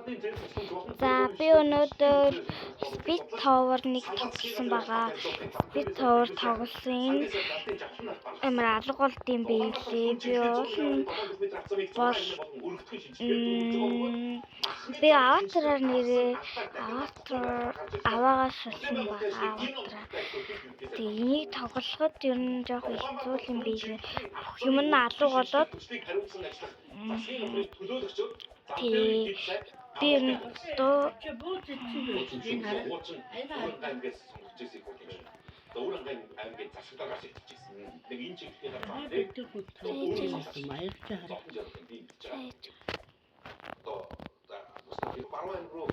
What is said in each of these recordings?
За би өнөөдөр Speed Tower-ыг тоглосон байгаа. Speed Tower тоглосон амар алга болдсон байлээ. Би Avatar-аар нэрээ аваагаас болсон байгаа. Avatar. Тэгээ энийг тоглоход ер нь жоох хэцүү юм байлээ. Бүх юм нь алга болоод би дөө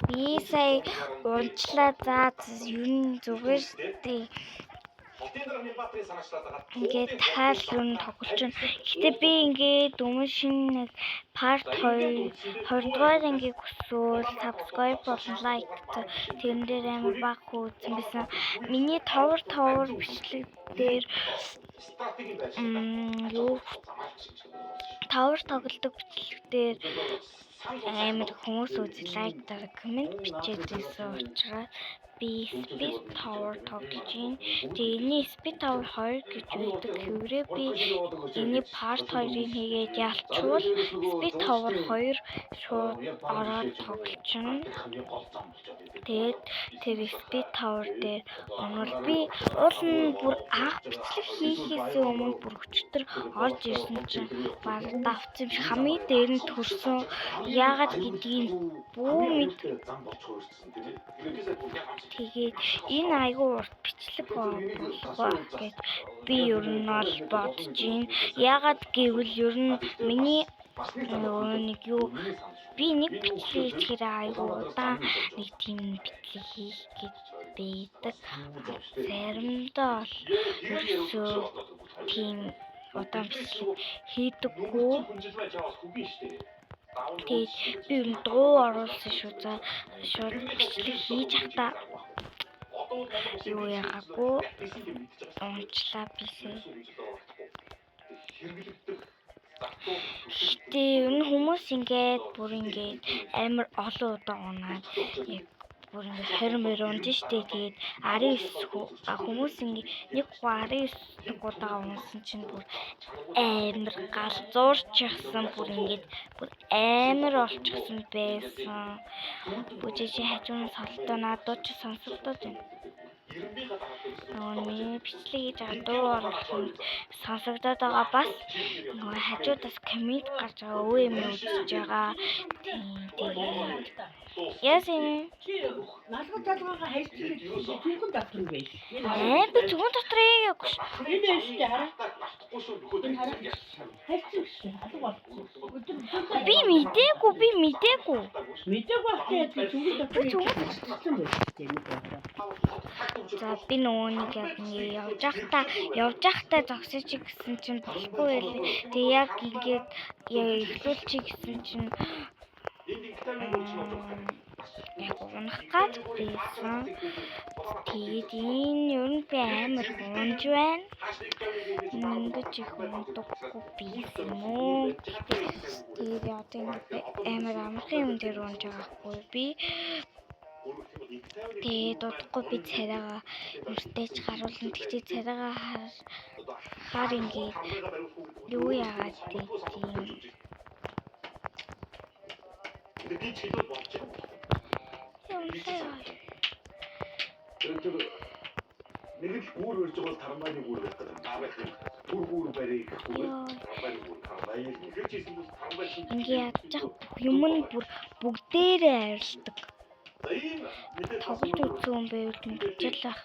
би сая унчлаа ер нь зүгээр штий. Ингээд таалын тоглож байна. Гэтэ би ингээд өмнө шинэ нэг part 20 дугаар ангийг хүсвэл subscribe болон like тэрэн дээр амар баг үзсэн байсан. Миний Tower бичлэг дээр Tower тоглодог бичлэг дээр амар хүмүүс үзээ лайк дараа коммент бичээд байсан учраас би Speed Tower тоглож байна. Тэгээ энэ Speed Tower 2 гэж байдаг. Хэврээ би энэ part 2-ыг хийгээд ялчвал Speed Tower 2 шууд ороод тоглож байна. Тэгээд тэр Speed Tower дээр онол би уул нь бүр анх бичлэг хийхээс өмнө бүр өчтөр орж ирсэн чинь баг давцсан биш хамгийн дээр нь төрсөн. Яагаад гэдгийг бүү мэд. Тэгээд энэ айгүй урт бичлэг болох гэж би ер нь ол бодож байна. Яагаад гэвэл ер нь миний нэг юу би нэг бичлэг хийхээр айгүй удаан нэг тийм бичлэг хийх гэж байдаг. Заримдаа бол ерөөсөө тийм удаан бичлэг хийдэггүй. Тэгээд би ер нь дуу оруулсан шүү. За шууд бичлэг хийж хата юу яагаагүй унчлаа бисээ. Гэтэ ер нь хүмүүс ингээд бүр ингээд амар олон удаа унаад яг бүр ингээд 20 мөр унж штэ. Тэгээд 19 хүмүүс ингээд нэг 19 удаа унсан чинь бүр амар галзуурчихсан бүр ингээд бүр амар олчихсан байсан. Бүжиж хажуун солдоо надад ч сонсогдоод байна. Нөө бичлэг хийж байгаа дуу оруулсан сонсогдоод байгаа бас нөгөө хажуудаас коммент гарч байгаа өө юм үзэж байгаа. Тэгээд яасан налгал талгаагаа хайрцаг зүгэн дотор юм байна. Би зүгэн дотор яагүй ш. Энэ өштэй харагдахгүй шүү. Хайрцаг шүү. Алга болчихсон. Би мэдээгүй. Мэдээгүй байхгүй яа зүгэн дотор юм байна. За би нөгөөнийг яг явж байхдаа зогсож гисэн чинь болохгүй байлээ. Тэгээ яг ингээд эхлүүлчих гэсэн чинь яг унах гад байсан. Тэгээд энэ ер нь би амар унж байна. Ингэж их унтахгүй байсан юм уу? Тэгээд одоо ингээд амар амархан юм дээр унж байгаагүй би. Тэгээд дутхгүй би царайгаа өртөөж харуулна. Тэгтээ царайгаа хаар ингээд юу яагаад тийм нэг л гүүр өрж байгаа бол тарамбайны гүүр байх гэдэг. Гүүр барийг ингээ ядчих юм нь бүгдээрээ арилдаг. Тоглож үзсэн байвал мэдчихлээ.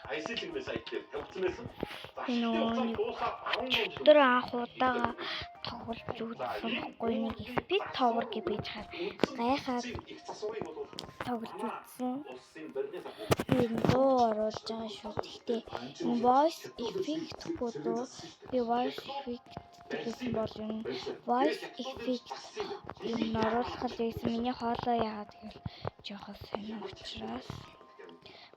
Энэ өдөр анх удаага тоглож үзсэн байхгүй нэг Speed Tower гэж байж хаа гайхаад тоглож үзсэн. Энэ дуу оруулж байгаа шүү. Гэхдээ voice effect гэдэг би voice effect гэсэн бол юм voice effect юм оруулах гэсэн миний хоолой яагаад гэвэл жоохон сонир учраас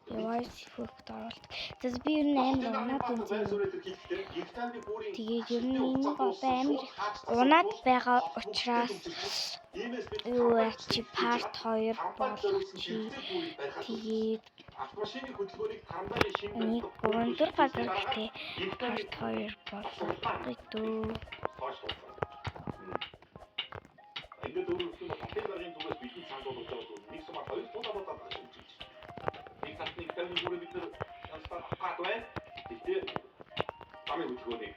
Device effect оруулдаг. Тэгээс би ер нь амар унаад байна. Тэгээд ер нь энэ бол амар унаад байгаа учраас юу чи part 2 болгочих. Тэгээд автомашины хөдөлгөөнийг тарамдаагийн шинэ нэг 3-4 газар гэхдээ part 2 болгох гэдэг. ингээд өөрөөр хотын даргын зүгээс бидний цаанд болж байгаа зүйл нэг сумаар хоёр тулаабаад байгаа юм чинь. Нэг тасны тавны бүрээ бид нар хат байна. Тэгтээ замын хөдөлгөөнийг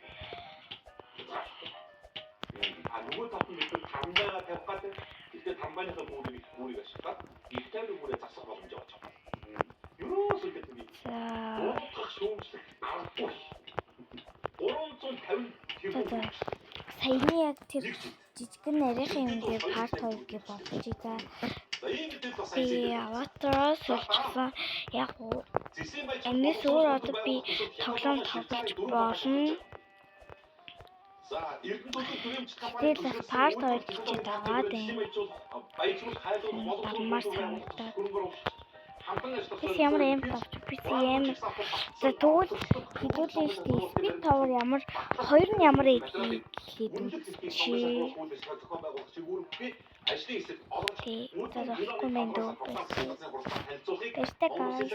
нөгөө тат нь бид тарамдаа тавих гэдэг. Тэгтээ тарамдааныхаа бүрийг ашиглаад их тавны бүрээ засах боломж байгаа ч. Юусоо гэдэг би. Уух шүүмжлэх аргагүй. 350 саяны яг тэр жижигэн нарийнхан юм дээр part 2 гэж бодчих за. Би аватараас олчихсан. Яг уу энэс өөр одоо би тоглоом тоглож болно. За Эрдэнэтийн төрөмж Тэгээд part 2 гэж дагаад байна. Амар санагдаад. Тэс ямар юм тавч би юм. За тэгвэл хэдүүлээ шүү дээ. Speed Tower ямар хоёр нь ямар эдгийг чи за болохгүй мэн дөө. Баяртай guys.